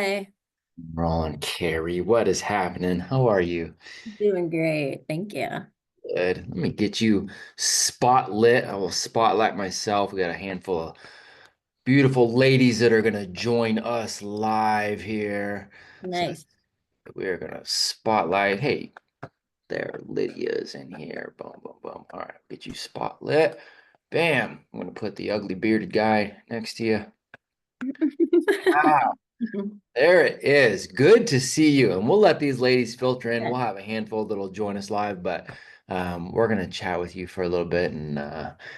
Hi. Ron, Carey, what is happening? How are you? Doing great. Thank you. Good. Let me get you spotlit. I will spotlight myself. We got a handful of beautiful ladies that are going to join us live here. So Nice. we're going to spotlight. Hey, there, Lydia's in here. Boom, boom, boom. All right, get you spotlit. Bam. I'm going to put the ugly bearded guy next to you. Ah, there it is. Good to see you. And we'll let these ladies filter in. Yeah. We'll have a handful that'll join us live, but we're gonna chat with you for a little bit, and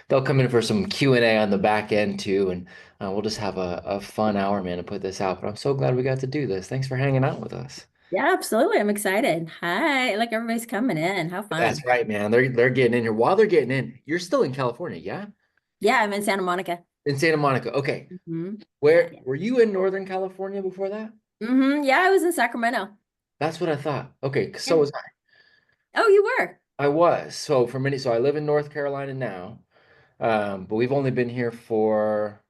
they'll come in for some Q&A on the back end too, and we'll just have a fun hour, man, to put this out. But I'm so glad we got to do this. Thanks for hanging out with us. Yeah, absolutely. I'm excited. Hi. Like everybody's coming in. How That's fun. right, man. They're getting in here. While they're getting in, you're still in California, yeah? Yeah, I'm in Santa Monica. In Santa Monica. Okay. Yeah, Where yeah. were you in Northern California before that? Yeah, I was in Sacramento. That's what I thought. Okay, Yeah. so was I. Oh, you were? I was. So I live in North Carolina now. But we've only been here for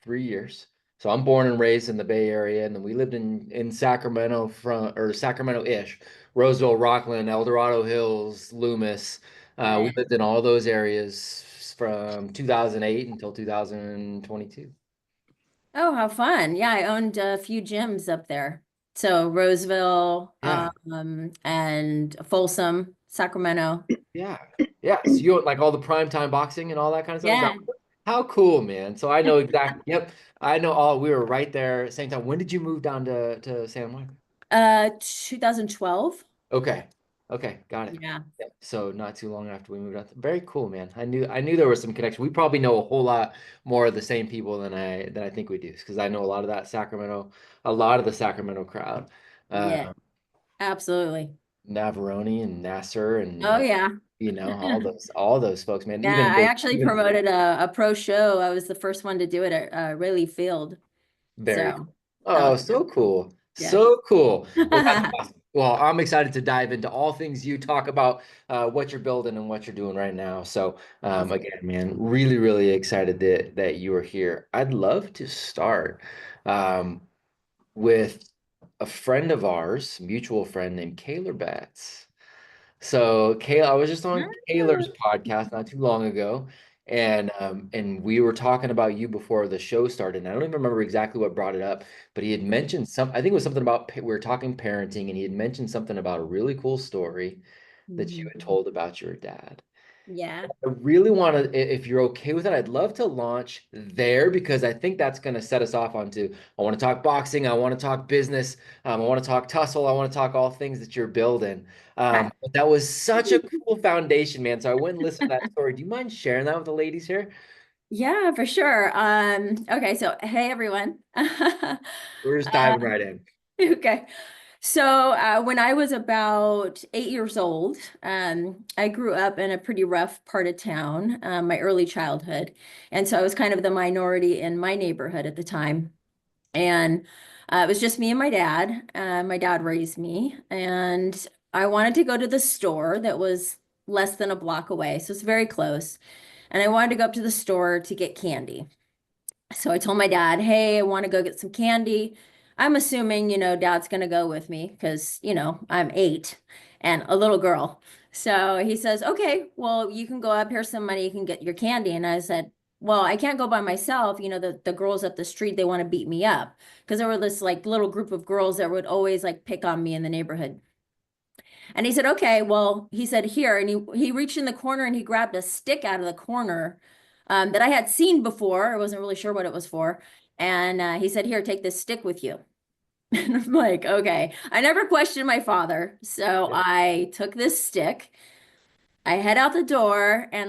3 years. So I'm born and raised in the Bay Area, and then we lived in Sacramento or Sacramento-ish, Roseville, Rockland, El Dorado Hills, Loomis. We Nice. lived in all those areas from 2008 until 2022. Oh, how fun. Yeah, I owned a few gyms up there. So Roseville, Yeah, and Folsom, Sacramento. yeah, yeah. So you like all the primetime boxing and all that kind of stuff. Yeah. How cool, man. So I know exactly. Yep, I know all. We were right there at the same time. When did you move down to San Juan? 2012. Okay. Okay, got it. Yeah. Yeah. So not too long after we moved out. Very cool, man. I knew there was some connection. We probably know a whole lot more of the same people than I think we do, because I know a lot of the Sacramento crowd. Yeah, Uh, absolutely. Navarone and Nasser Oh and yeah. all those folks, man. Yeah, Even I the actually even promoted a pro show. I was the first one to do it at Rayleigh Field. Very cool. So that Oh, was so cool. yeah. So cool. Well, that's awesome. Well, I'm excited to dive into all things you talk about, what you're building and what you're doing right now. So, Awesome. again, man, really, really excited that you are here. I'd love to start um, with a friend of ours, mutual friend named Kaylor Betts. So Kayla, I was just on Kaylor's podcast not too long ago, and we were talking about you before the show started. And I don't even remember exactly what brought it up, but he had mentioned I think it was something about we were talking parenting, and he had mentioned something about a really cool story that you had Mhm. told about your dad. Yeah. I really want to, if you're okay with it, I'd love to launch there, because I think that's going to set us off onto, I want to talk boxing, I want to talk business, I want to talk tussle, I want to talk all things that you're building. Okay. But that was such a cool foundation, man. So I went and listened to that story. Do you mind sharing that with the ladies here? Yeah, for sure. Okay, so hey everyone. We're just diving right in. Okay. So when I was about 8 years old, I grew up in a pretty rough part of town, my early childhood. And so I was kind of the minority in my neighborhood at the time. And it was just me and my dad. My dad raised me, and I wanted to go to the store that was less than a block away. So it's very close. And I wanted to go up to the store to get candy. So I told my dad, hey, I want to go get some candy. I'm assuming, dad's going to go with me because, I'm 8 and a little girl. So he says, okay, well, you can go up. Here's some money. You can get your candy. And I said, well, I can't go by myself. The girls up the street, they want to beat me up because there were this like little group of girls that would always like pick on me in the neighborhood. And he said, okay, well, he said, here. And he reached in the corner and he grabbed a stick out of the corner that I had seen before. I wasn't really sure what it was for. And he said, here, take this stick with you. And I'm like, okay. I never questioned my father. So Yeah. I took this stick. I head out the door and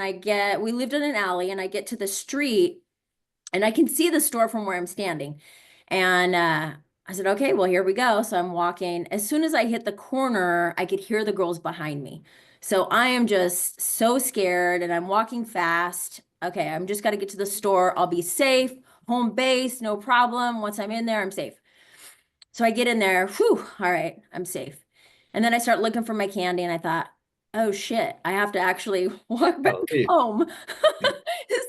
we lived in an alley and I get to the street and I can see the store from where I'm standing. And I said, okay, well, here we go. So I'm walking. As soon as I hit the corner, I could hear the girls behind me. So I am just so scared and I'm walking fast. Okay, I'm just got to get to the store. I'll be safe, home base, no problem. Once I'm in there, I'm safe. So I get in there. Whew, all right, I'm safe. And then I start looking for my candy and I thought, oh shit, I have to actually walk back Oh, home.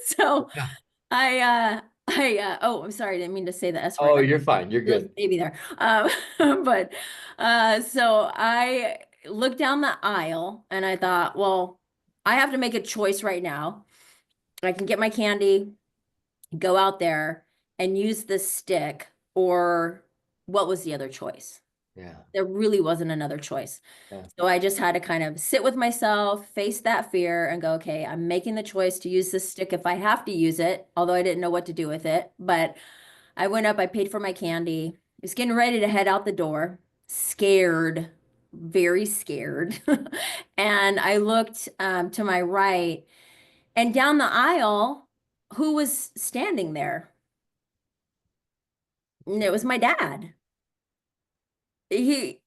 So yeah. I Oh, I'm sorry, I didn't mean to say the S word. Oh, you're fine. You're Little good. baby there. But so I looked down the aisle and I thought, well, I have to make a choice right now. I can get my candy, go out there and use this stick, or what was the other choice? Yeah. There really wasn't another choice. Yeah. So I just had to kind of sit with myself, face that fear, and go, okay, I'm making the choice to use this stick if I have to use it, although I didn't know what to do with it. But I went up, I paid for my candy, I was getting ready to head out the door, scared, very scared. And I looked to my right, and down the aisle, who was standing there? And it was my dad. He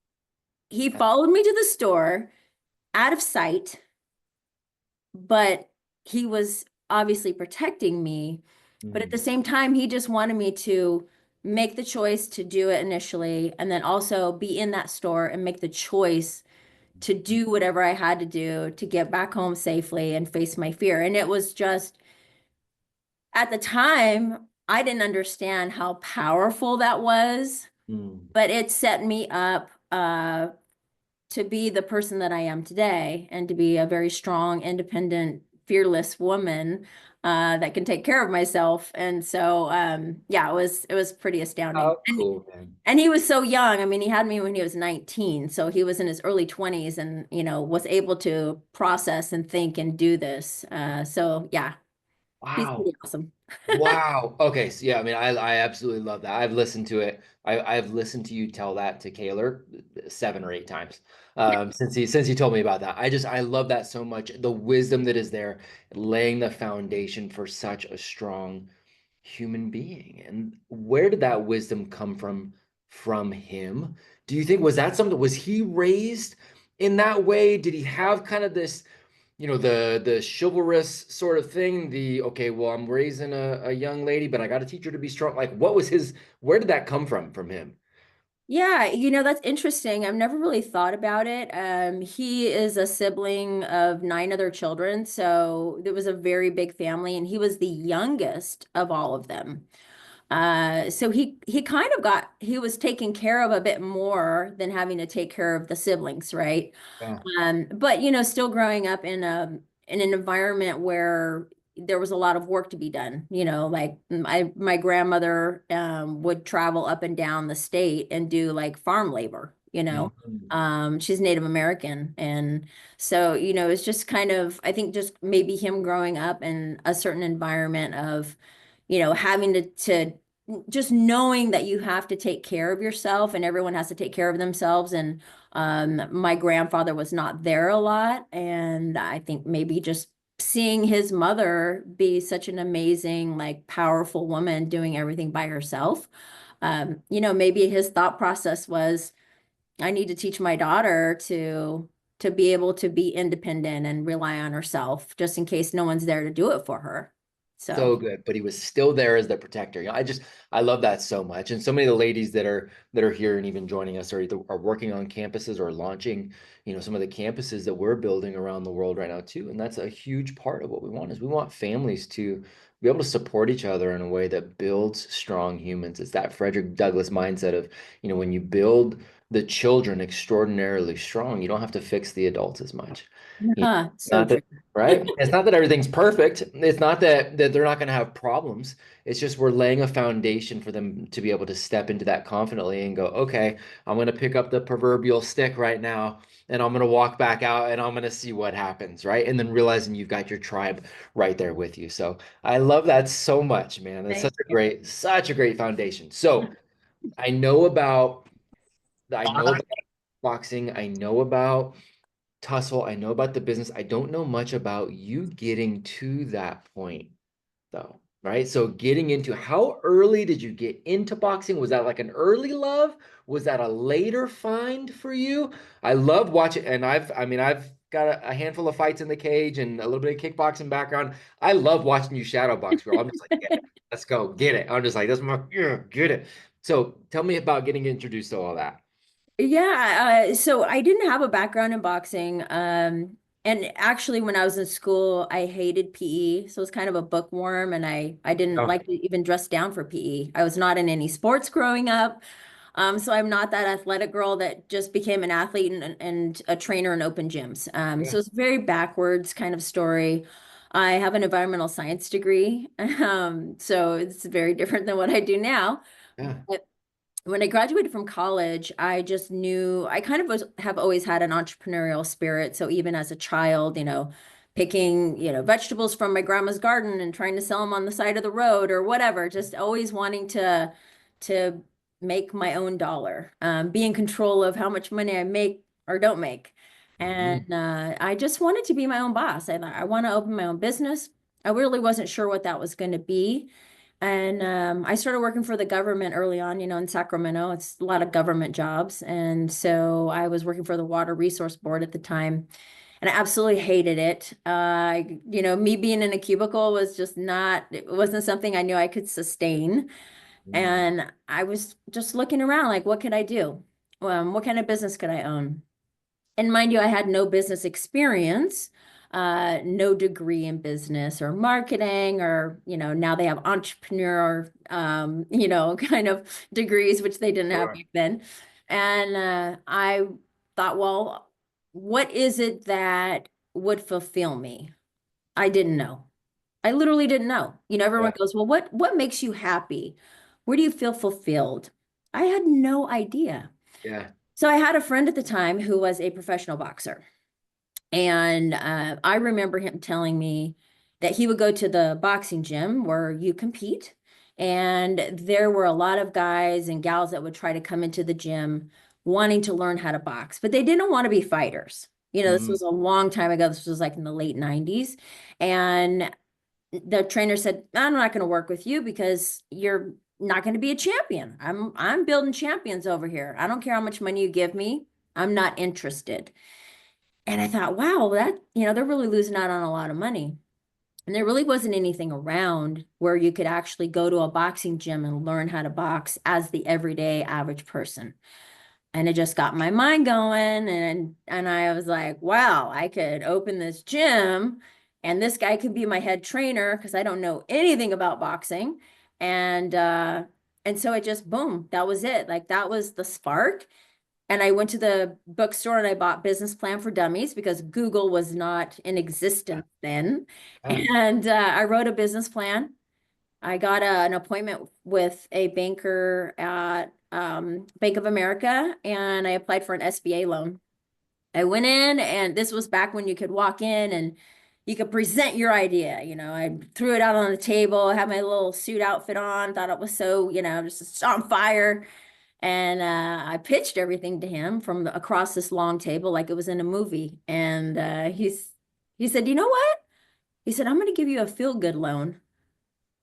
he followed me to the store out of sight, but he was obviously protecting me. But at Mm, the same time, he just wanted me to make the choice to do it initially, and then also be in that store and make the choice to do whatever I had to do to get back home safely and face my fear. And it was just, at the time, I didn't understand how powerful that was, mm. but it set me up to be the person that I am today and to be a very strong, independent, fearless woman that can take care of myself. And so, yeah, it was pretty astounding. How cool, man. And he was so young. I mean, he had me when he was 19, so he was in his early 20s, and was able to process and think and do this. So yeah, he's Wow. pretty awesome. Wow. Okay. So yeah, I mean, I absolutely love that. I've listened to it. I've listened to you tell that to Kaler 7 or 8 times since he told me about that. I love that so much. The wisdom that is there, laying the foundation for such a strong human being. And where did that wisdom come from him? Do you think was that something, was he raised in that way? Did he have kind of this, the chivalrous sort of thing, the okay, well, I'm raising a young lady, but I got to teach her to be strong. Like, what was his, where did that come from him? Yeah, that's interesting. I've never really thought about it. He is a sibling of 9 other children, so there was a very big family, and he was the youngest of all of them. So he kind of he was taken care of a bit more than having to take care of the siblings, right? Yeah. But still growing up in an environment where there was a lot of work to be done. Like my grandmother would travel up and down the state and do like farm labor. Mhm. She's Native American, and so it's just kind of, I think, just maybe him growing up in a certain environment of having to just knowing that you have to take care of yourself and everyone has to take care of themselves. And my grandfather was not there a lot. And I think maybe just seeing his mother be such an amazing, like, powerful woman doing everything by herself, maybe his thought process was, I need to teach my daughter to be able to be independent and rely on herself, just in case no one's there to do it for her. So. So good, but he was still there as the protector. I love that so much. And so many of the ladies that are here and even joining us are either are working on campuses or launching, some of the campuses that we're building around the world right now too. And that's a huge part of what we want is we want families to be able to support each other in a way that builds strong humans. It's that Frederick Douglass mindset of, when you build the children extraordinarily strong, you don't have to fix the adults as much. So Not true. that, right? It's not that everything's perfect. It's not that they're not going to have problems. It's just we're laying a foundation for them to be able to step into that confidently and go, okay, I'm going to pick up the proverbial stick right now and I'm going to walk back out and I'm going to see what happens, right? And then realizing you've got your tribe right there with you. So I love that so much, man. That's Thank you. such a great foundation. So I know about, I know about boxing. I know about Tussle. I know about the business. I don't know much about you getting to that point, though, right? So getting into, how early did you get into boxing? Was that like an early love? Was that a later find for you? I love watching, and I've got a handful of fights in the cage and a little bit of kickboxing background. I love watching you shadow box, girl. I'm just like, yeah, let's go, get it. I'm just like, that's my, yeah, get it. So tell me about getting introduced to all that. Yeah, so I didn't have a background in boxing. And actually, when I was in school, I hated PE. So I was kind of a bookworm, and I didn't Oh, like to even dress down for PE. I was not in any sports growing up. So I'm not that athletic girl that just became an athlete and a trainer in open gyms. yeah, So it's a very backwards kind of story. I have an environmental science degree, so it's very different than what I do now. yeah. When I graduated from college, I just knew I kind of have always had an entrepreneurial spirit. So even as a child, picking, vegetables from my grandma's garden and trying to sell them on the side of the road or whatever, just always wanting to make my own dollar, be in control of how much money I make or don't make. Mhm. And I just wanted to be my own boss. I want to open my own business. I really wasn't sure what that was going to be. And I started working for the government early on, in Sacramento. It's a lot of government jobs. And so I was working for the Water Resource Board at the time, and I absolutely hated it. Me being in a cubicle was just not, it wasn't something I knew I could sustain. Mm. And I was just looking around like, what could I do? What kind of business could I own? And mind you, I had no business experience, no degree in business or marketing, or, now they have entrepreneur, kind of degrees, which they didn't have Sure. back then. And I thought, well, what is it that would fulfill me? I didn't know. I literally didn't know. Everyone Yeah, goes, well, what makes you happy? Where do you feel fulfilled? I had no idea. yeah. So I had a friend at the time who was a professional boxer. And I remember him telling me that he would go to the boxing gym where you compete. And there were a lot of guys and gals that would try to come into the gym wanting to learn how to box, but they didn't want to be fighters. This Mhm. was a long time ago. This was like in the late 90s. And the trainer said, I'm not going to work with you because you're not going to be a champion. I'm building champions over here. I don't care how much money you give me. I'm not interested. And I thought, wow, they're really losing out on a lot of money. And there really wasn't anything around where you could actually go to a boxing gym and learn how to box as the everyday average person. And it just got my mind going. And I was like, wow, I could open this gym and this guy could be my head trainer because I don't know anything about boxing. And so it just boom, that was it. Like that was the spark. And I went to the bookstore and I bought Business Plan for Dummies because Google was not in Yeah, existence then. yeah. And I wrote a business plan. I got an appointment with a banker at Bank of America, and I applied for an SBA loan. I went in, and this was back when you could walk in and you could present your idea. I threw it out on the table, had my little suit outfit on, thought it was so, just on fire. And I pitched everything to him from across this long table like it was in a movie. And he said, you know what? He said, I'm going to give you a feel-good loan.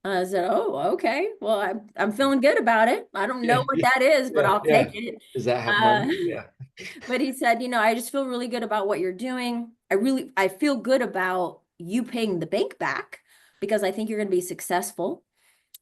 I said, oh, okay. Well, I'm feeling good about it. I don't know Yeah, what yeah, that is, but yeah, I'll take yeah. it. Does that have Uh, money? Yeah. but he said, I just feel really good about what you're doing. I feel good about you paying the bank back because I think you're going to be successful.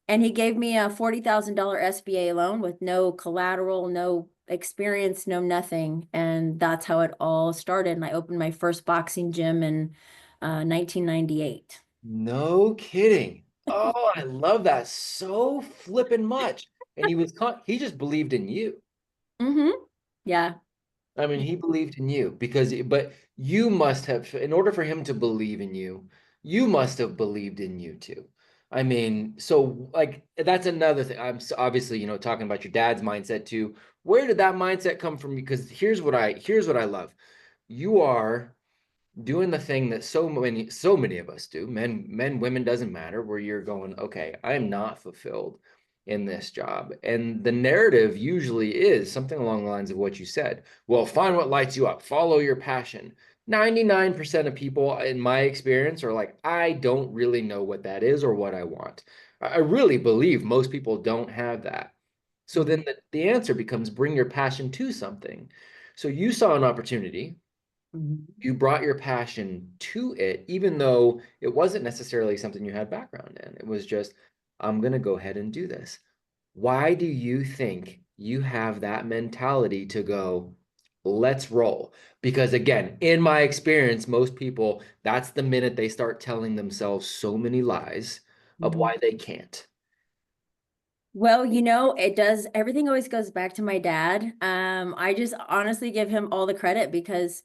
And he gave me a $40,000 SBA loan with no collateral, no experience, no nothing. And that's how it all started. And I opened my first boxing gym in 1998. No kidding. Oh, I love that so flippin' much. And he just believed in you. Hmm. Yeah. I mean, he believed in you but you must have, in order for him to believe in you, you must have believed in you too. I mean, so like that's another thing. Obviously, talking about your dad's mindset too. Where did that mindset come from? Because here's what I love. You are doing the thing that so many of us do, men, women, doesn't matter, where you're going, okay, I am not fulfilled in this job. And the narrative usually is something along the lines of what you said. Well, find what lights you up, follow your passion. 99% of people in my experience are like, I don't really know what that is or what I want. I really believe most people don't have that. So then the answer becomes bring your passion to something. So you saw an opportunity, Mhm. you brought your passion to it, even though it wasn't necessarily something you had background in. It was just, I'm going to go ahead and do this. Why do you think you have that mentality to go, let's roll. Because again, in my experience, most people, that's the minute they start telling themselves so many lies of Mhm. why they can't. Well, it does. Everything always goes back to my dad. I just honestly give him all the credit because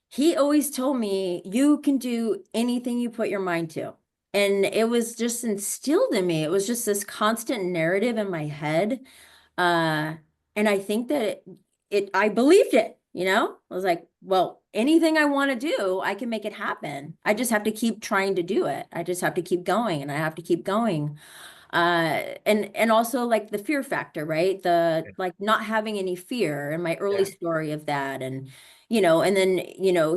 he always told me, you can do anything you put your mind to. And it was just instilled in me. It was just this constant narrative in my head. Uh, and I think that I believed it, I was like, well, anything I want to do, I can make it happen. I just have to keep trying to do it. I just have to keep going and I have to keep going. And also like the fear factor, right? The like not having any fear and my early Yeah. story of that. And then,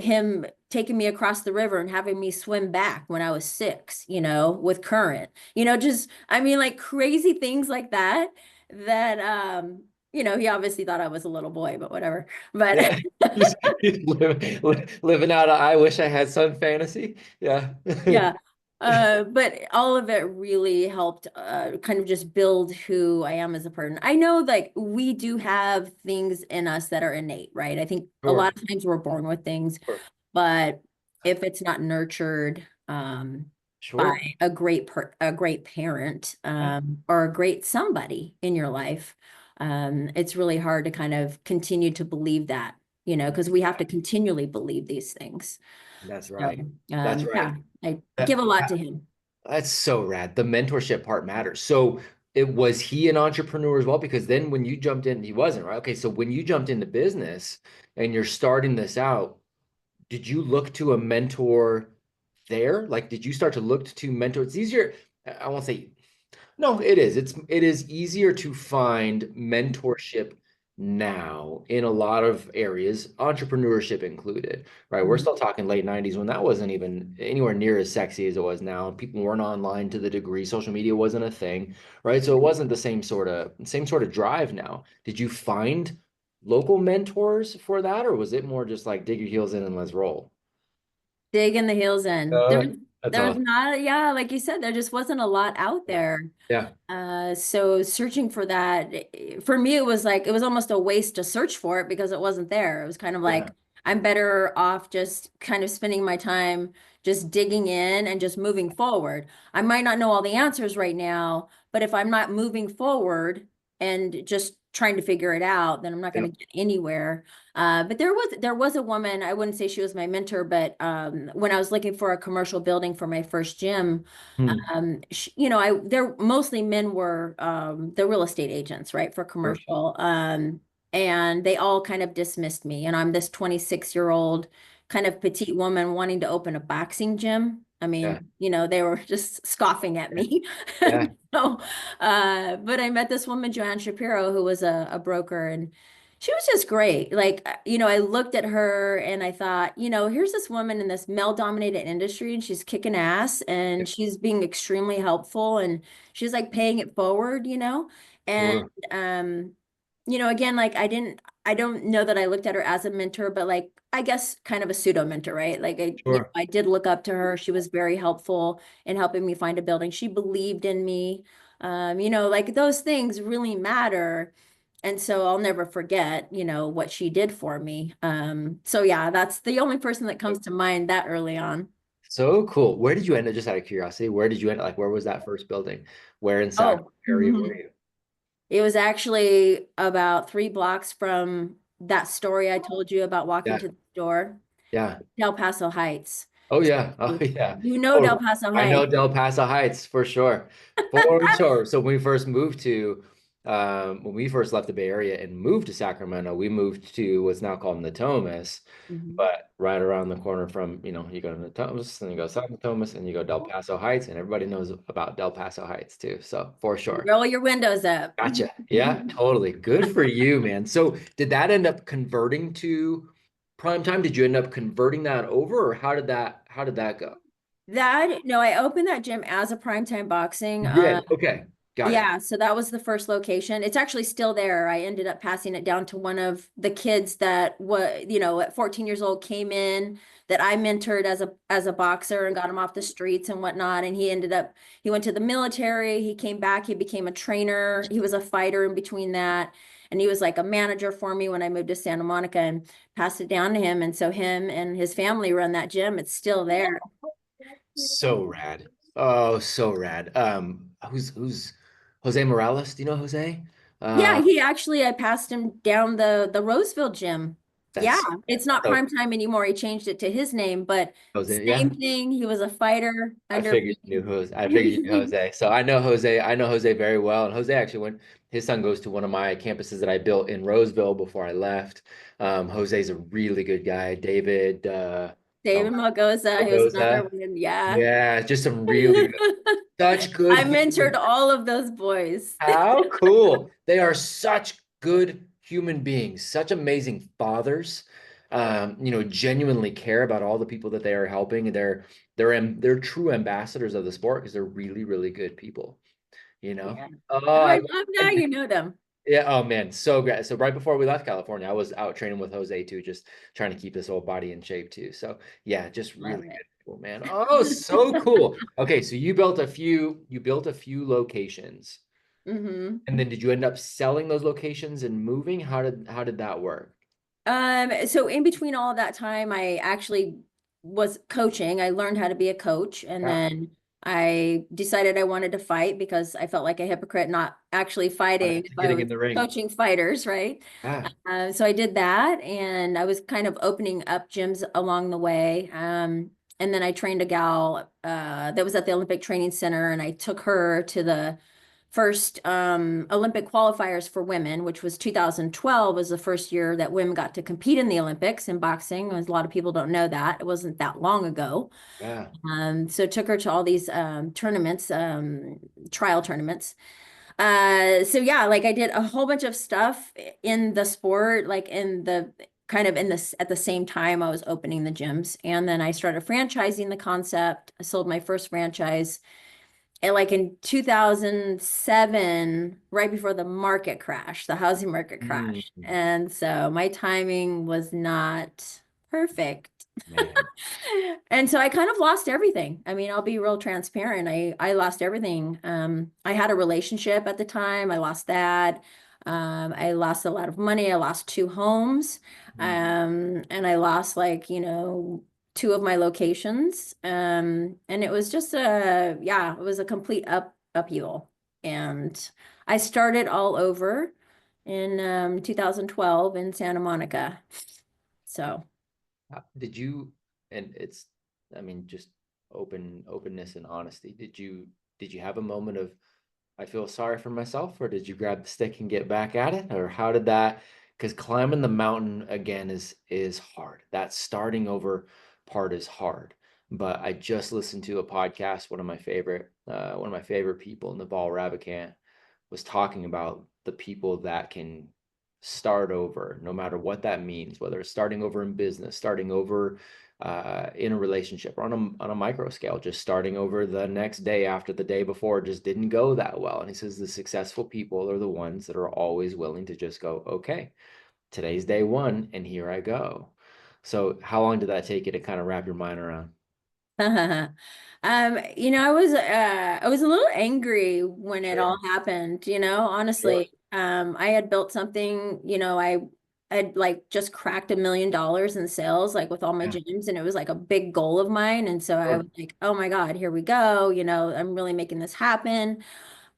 him taking me across the river and having me swim back when I was 6, with current, just, I mean, like crazy things like that, that, he obviously thought I was a little boy, but whatever. But Yeah. Just living out a I wish I had some fantasy. Yeah. yeah. But all of it really helped kind of just build who I am as a person. I know like we do have things in us that are innate, right? I think a Sure. lot of times we're born with things, Sure. but if it's not nurtured by Sure. a great parent Yeah. or a great somebody in your life, it's really hard to kind of continue to believe that, because we have to continually believe these things. That's So, right. That's right. yeah, I give That, a lot to him. that's so rad. The mentorship part matters. So it was he an entrepreneur as well? Because then when you jumped in, he wasn't, right? Okay, so when you jumped into business and you're starting this out, did you look to a mentor there? Like, did you start to look to mentor? It's easier. I won't say no, it is. It is easier to find mentorship now in a lot of areas, entrepreneurship included, right? We're Mhm. still talking late 90s when that wasn't even anywhere near as sexy as it was now. People weren't online to the degree, social media wasn't a thing, right? So it wasn't the same sort of drive now. Did you find local mentors for that, or was it more just like dig your heels in and let's roll? Digging the heels in. Uh, that's There was awesome. not, yeah, like you said, there just wasn't a lot out Yeah. there. Yeah. So searching for that, for me, it was like, it was almost a waste to search for it because it wasn't there. It was kind of Yeah. like, I'm better off just kind of spending my time just digging in and just moving forward. I might not know all the answers right now, but if I'm not moving forward and just trying to figure it out, then I'm not going Yep. to get anywhere. But there was a woman, I wouldn't say she was my mentor, but when I was looking for a commercial building for my first gym, Hmm. they're mostly men were the real estate agents, right, for Sure. commercial. And they all kind of dismissed me. And I'm this 26-year-old kind of petite woman wanting to open a boxing gym. I Yeah. mean, they were just scoffing at me. Yeah. So, but I met this woman, Joanne Shapiro, who was a broker, and she was just great. Like, I looked at her and I thought, here's this woman in this male-dominated industry and she's kicking ass and she's being extremely helpful and she's like paying it forward, And Sure. again, like I don't know that I looked at her as a mentor, but like I guess kind of a pseudo mentor, right? Like Sure. I did look up to her. She was very helpful in helping me find a building. She believed in me. Like those things really matter. And so I'll never forget, what she did for me. So yeah, that's the only person that comes to mind that early on. So cool. Where did you end up, just out of curiosity? Where did you end up? Like, where was that first building? Where in Sacramento Oh, area were you? it was actually about 3 blocks from that story I told you about walking Yeah. to the store, Yeah. Del Paso Heights. Oh, yeah. Oh, You yeah. know Del Oh, Paso I know Heights. Del Paso Heights for sure. For sure. So when we first left the Bay Area and moved to Sacramento, we moved to what's now called Natomas. Mhm. But right around the corner from, you go to Thomas, and you go South Thomas, and you go Del Paso Heights, and everybody knows about Del Paso Heights too. So for sure. Roll your windows up. Gotcha. Yeah, totally. Good for you, man. So did that end up converting to prime time? Did you end up converting that over, or how did that go? No, I opened that gym as a primetime boxing. You did. Okay. Got it. Yeah, so that was the first location. It's actually still there. I ended up passing it down to one of the kids that was, at 14 years old came in that I mentored as a boxer and got him off the streets and whatnot. And he went to the military, he came back, he became a trainer, he was a fighter in between that. and he was like a manager for me when I moved to Santa Monica and passed it down to him. And so him and his family run that gym. It's still there. So rad. Oh, so rad. Who's Jose Morales? Do you know Jose? Yeah, Uh, he actually, I passed him down the Roseville gym. Yeah, that's it's not so prime time anymore. He changed it to his name, but Jose. same Yeah, thing. He was a fighter I under figured you knew Jose. I figured you knew me. Jose. So I know Jose. I know Jose very well. And Jose actually went. His son goes to one of my campuses that I built in Roseville before I left. Jose's a really good guy. David. Oh, David Malgoza, he was another Goza. one. Yeah. Yeah, just some really good, such good I mentored human. all of those boys. How cool. They are such good human beings, such amazing fathers. Genuinely care about all the people that they are helping. They're true ambassadors of the sport because they're really, really good people, you know? Yeah. Oh, Oh, I I love that you know them. yeah, oh man, so great. So right before we left California, I was out training with Jose too, just trying to keep this whole body in shape too. So yeah, just Love really it. good people, man. Oh, so cool. Okay, so you built a few locations. hmm And then did you end up selling those locations and moving? How did that work? So in between all of that time, I actually was coaching. I learned how to be a coach, and Yeah, then I decided I wanted to fight because I felt like a hypocrite not actually fighting if I getting was in the ring. coaching fighters, right? Yeah, So I did that, and I was kind of opening up gyms along the way. And then I trained a gal that was at the Olympic Training Center, and I took her to the first Olympic qualifiers for women, which was 2012, was the first year that women got to compete in the Olympics in boxing. A lot of people don't know that. It wasn't that long ago. yeah. So took her to all these tournaments, trial tournaments. So yeah, like I did a whole bunch of stuff in the sport, like in the kind of in this at the same time I was opening the gyms. And then I started franchising the concept. I sold my first franchise and like in 2007, right before the market crash, the housing market Mm, crashed. And so my timing was not perfect. man, And so I kind of lost everything. I mean, I'll be real transparent. I lost everything. I had a relationship at the time. I lost that. I lost a lot of money. I lost two homes. mm, And I lost like, two of my locations. And it was just yeah, it was a complete upheaval. And I started all over in 2012 in Santa Monica. So, did you? And it's, I mean, just openness and honesty. Did you have a moment of I feel sorry for myself, or did you grab the stick and get back at it, or how did that? Because climbing the mountain again is hard. That starting over part is hard. But I just listened to a podcast. One of my favorite people, Naval Ravikant, was talking about the people that can start over, no matter what that means, whether it's starting over in business, starting over in a relationship, or on a micro scale, just starting over the next day after the day before just didn't go that well. And he says the successful people are the ones that are always willing to just go, okay, today's day one, and here I go. So how long did that take you to kind of wrap your mind around? I was a little angry when it all Sure. happened, Sure. honestly. I had built something, I had like just cracked $1 million in sales, like with all my Yeah. gyms, and it was like a big goal of mine. And so I Sure. was like, oh my God, here we go. I'm really making this happen.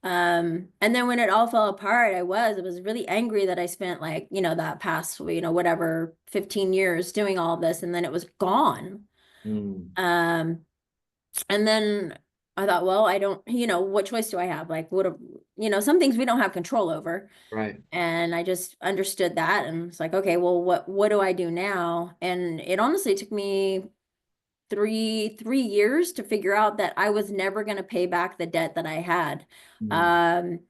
And then when it all fell apart, I was really angry that I spent like, that past, whatever, 15 years doing all this, and then it was gone. Mm, Um, and then I thought, well, I don't, what choice do I have? Like, some things we don't have control over. right. And I just understood that and it's like, okay, well, what do I do now? And it honestly took me three years to figure out that I was never going to pay back the debt that I had. Mm, Um,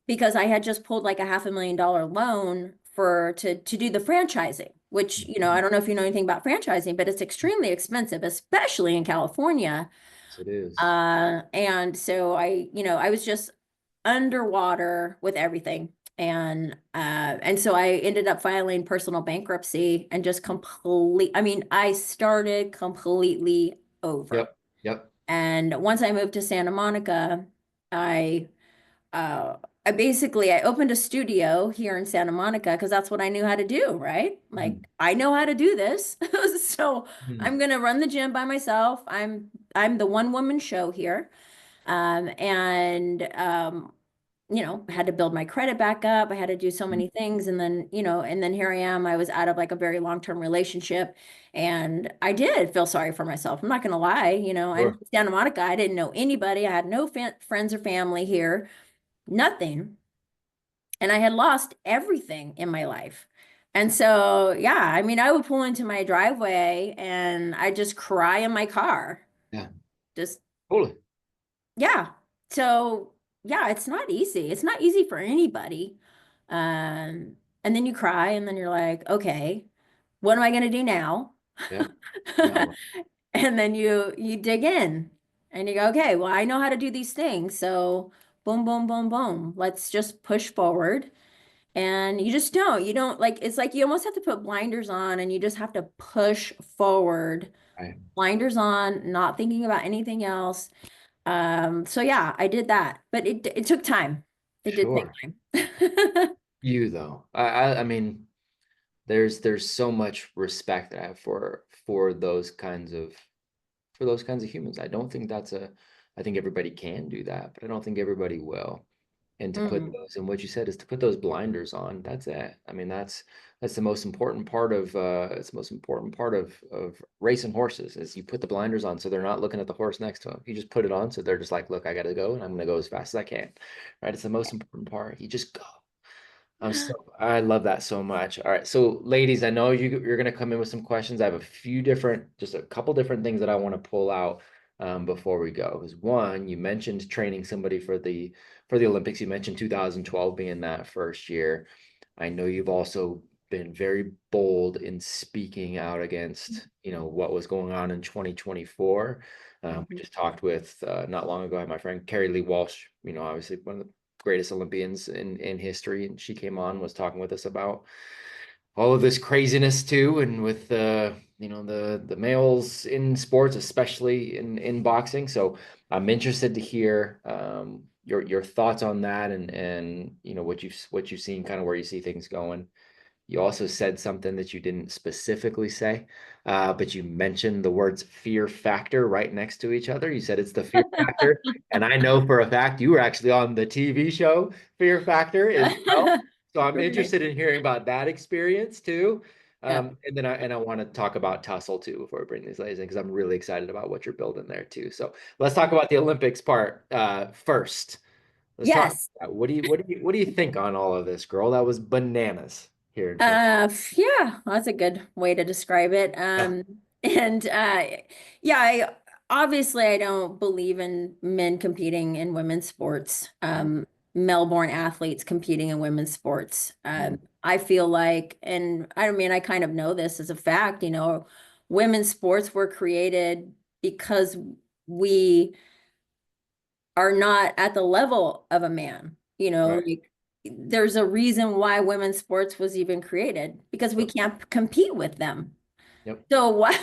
because I had just pulled like a $500,000 loan to do the franchising, which, I don't know if you know anything about franchising, but it's extremely expensive, especially in California. yes, it is. And so I was just underwater with everything. And so I ended up filing personal bankruptcy and just I mean, I started completely over. Yep. Yep. And once I moved to Santa Monica, I I opened a studio here in Santa Monica because that's what I knew how to do, right? Mhm. Like I know how to do this. So I'm Mhm. gonna run the gym by myself. I'm the one woman show here. And had to build my credit back up. I had to do so many things. And then, and then here I am. I was out of like a very long-term relationship. And I did feel sorry for myself. I'm not gonna lie. I'm Sure. from Santa Monica. I didn't know anybody. I had no friends or family here, nothing. And I had lost everything in my life. And so, yeah, I mean, I would pull into my driveway and I just cry in my car. Yeah, Just, totally. yeah. So, yeah, it's not easy. It's not easy for anybody. And then you cry and then you're like, okay, what am I going to do now? Yeah. No. And then you dig in and you go, okay, well, I know how to do these things. So, boom, boom, boom, boom. Let's just push forward. And you don't like, it's like you almost have to put blinders on and you just have to push forward, Right. blinders on, not thinking about anything else. So yeah, I did that, but it took time. It did take Sure. time. You though. I mean, there's so much respect that I have for those kinds of humans. I don't think that's a I think everybody can do that, but I don't think everybody will. And to put Mm, those, and what you said is to put those blinders on. That's it. I mean, that's the most important part of it's the most important part of racing horses is you put the blinders on so they're not looking at the horse next to them. You just put it on so they're just like, look, I gotta go and I'm gonna go as fast as I can. Right? It's the most important part. You just go. I love that so much. All right. So ladies, I know you're gonna come in with some questions. I have just a couple different things that I want to pull out before we go. Because one, you mentioned training somebody for the Olympics. You mentioned 2012 being that first year. I know you've also been very bold in speaking out against, what was going on in 2024. We mhm. just talked with not long ago, I had my friend Cary Lee Walsh, obviously one of the greatest Olympians in history, and she came on, was talking with us about all of this craziness too, and with the males in sports, especially in boxing. So I'm interested to hear your thoughts on that, and what you've seen, kind of where you see things going. You also said something that you didn't specifically say, but you mentioned the words fear factor right next to each other. You said it's the fear factor. And I know for a fact you were actually on the TV show Fear Factor as well. So I'm Right. interested in hearing about that experience too. Yeah. And then I want to talk about Tussle too before we bring these ladies in because I'm really excited about what you're building there too. So let's talk about the Olympics part first. Let's talk about Yes. that. What do you think on all of this, girl? That was bananas here in 20. Yeah, that's a good way to describe it. Yeah. And yeah, obviously I don't believe in men competing in women's sports, male-born athletes competing in women's sports. Mm. I feel like, and I mean, I kind of know this as a fact, women's sports were created because we are not at the level of a man. Right. Like there's a reason why women's sports was even created because we Yep. can't compete with them. Yep. So why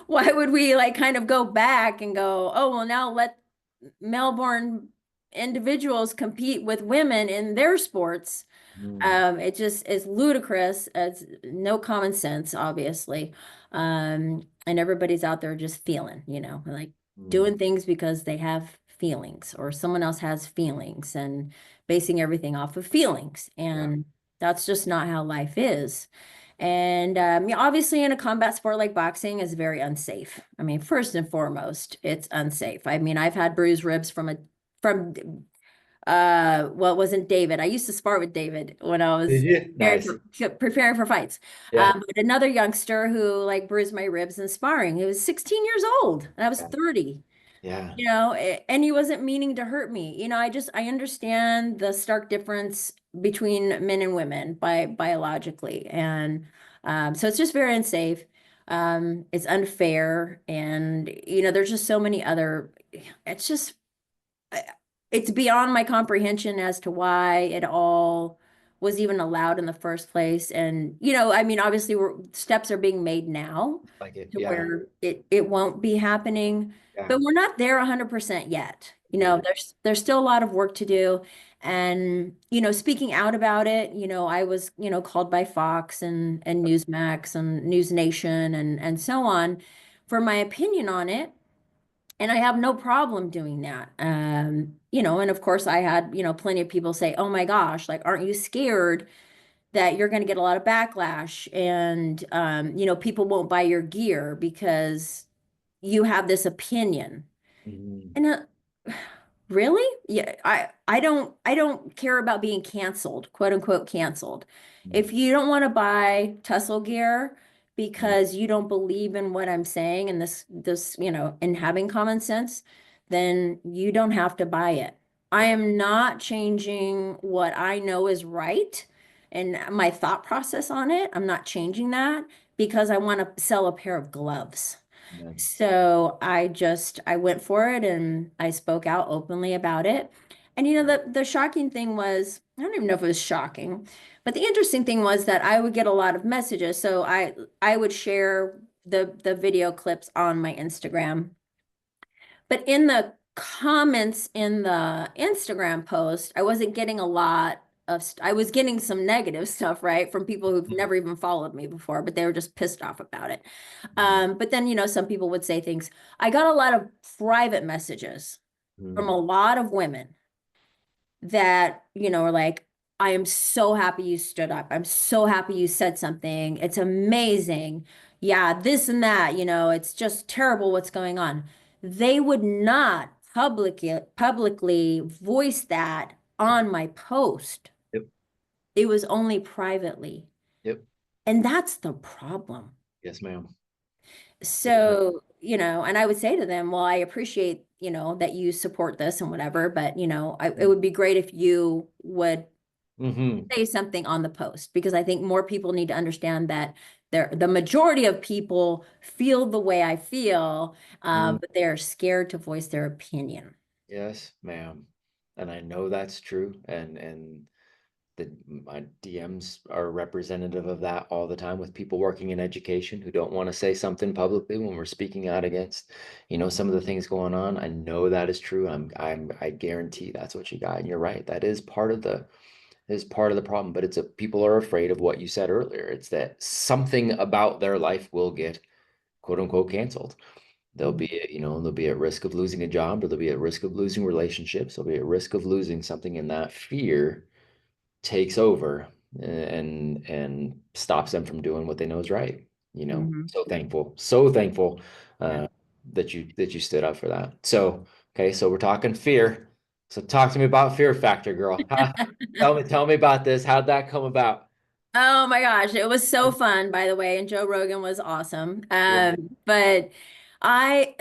why would we like kind of go back and go, oh, well, now let male-born individuals compete with women in their sports? Mm. It just is ludicrous. It's no common sense, obviously. And everybody's out there just feeling, like Mm. doing things because they have feelings or someone else has feelings and basing everything off of feelings. Yeah. And that's just not how life is. And yeah, obviously, in a combat sport like boxing is very unsafe. I mean, first and foremost, it's unsafe. I mean, I've had bruised ribs from well, it wasn't David. I used to spar with David when I Did was you? Nice. preparing for fights. Yeah. But another youngster who like bruised my ribs in sparring. He was 16 years old and I was Yeah. 30, Yeah. and he wasn't meaning to hurt me. I understand the stark difference between men and women biologically. And so it's just very unsafe. It's unfair. And, there's just so many other, it's just it's beyond my comprehension as to why it all was even allowed in the first place. And, I mean, obviously steps are being made now Like it. to Yeah. where it won't be happening, Yeah. but we're not there 100% yet. Yeah. There's still a lot of work to do. And, speaking out about it, I was, called by Fox and Newsmax and News Nation and so on for my opinion on it. And I have no problem doing that. And of course I had, plenty of people say, oh my gosh, like, aren't you scared that you're going to get a lot of backlash and, people won't buy your gear because you have this opinion? Mhm. And really? Yeah, I don't care about being canceled, quote unquote canceled. If you don't want to buy Tussle Gear Mhm. because you don't believe in what I'm saying and this, and having common sense, then you don't have to buy it. I am not changing what I know is right and my thought process on it. I'm not changing that because I want to sell a pair of gloves. Amen. So I went for it and I spoke out openly about it. And the shocking thing was, I don't even know if it was shocking, but the interesting thing was that I would get a lot of messages. So I would share the video clips on my Instagram. But in the comments in the Instagram post, I wasn't getting a lot of I was getting some negative stuff, right, from people who've Mhm. never even followed me before, but they were just pissed off about it. Mhm. But then, some people would say things. I got a lot of private messages from Mhm. a lot of women that, are like, I am so happy you stood up. I'm so happy you said something. It's amazing. Yeah, this and that, it's just terrible what's going on. They would not publicly voice that on my post. Yep. It was only privately. Yep. And that's the problem. Yes, ma'am. Yes, ma'am. So, and I would say to them, well, I appreciate, that you support this and whatever, but, it would be great if you would Mm-hmm. say something on the post because I think more people need to understand that the majority of people feel the way I feel, but they're scared to voice their opinion. Yes, ma'am. And I know that's true. And my DMs are representative of that all the time with people working in education who don't want to say something publicly when we're speaking out against, some of the things going on. I know that is true. I guarantee that's what you got. And you're right. That is part of the problem. But people are afraid of what you said earlier. It's that something about their life will get quote unquote canceled. They'll be at risk of losing a job, or they'll be at risk of losing relationships. They'll be at risk of losing something, and that fear takes over and stops them from doing what they know is right. Mhm. So thankful Yeah. uh, that you stood up for that. So, okay, so we're talking fear. So talk to me about fear factor, girl. Tell me about this. How'd that come about? Oh my gosh, it was so fun, by the way, and Joe Rogan was awesome. Good. But I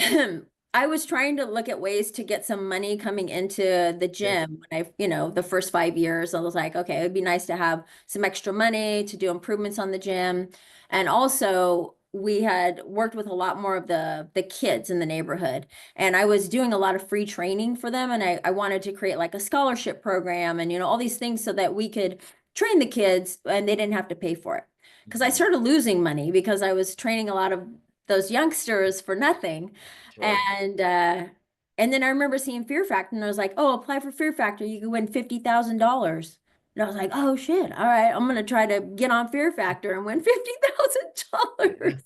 I was trying to look at ways to get some money coming into the Yeah. gym when the first 5 years. I was like, okay, it'd be nice to have some extra money to do improvements on the gym. And also we had worked with a lot more of the kids in the neighborhood. And I was doing a lot of free training for them. And I wanted to create like a scholarship program and all these things so that we could train the kids and they didn't have to pay for it. Because I Mhm. started losing money because I was training a lot of those youngsters for nothing. Sure. And then I remember seeing Fear Factor and I was like, oh, apply for Fear Factor. You can win $50,000. And I was like, oh shit. All right, I'm gonna try to get on Fear Factor and win $50,000. Yeah.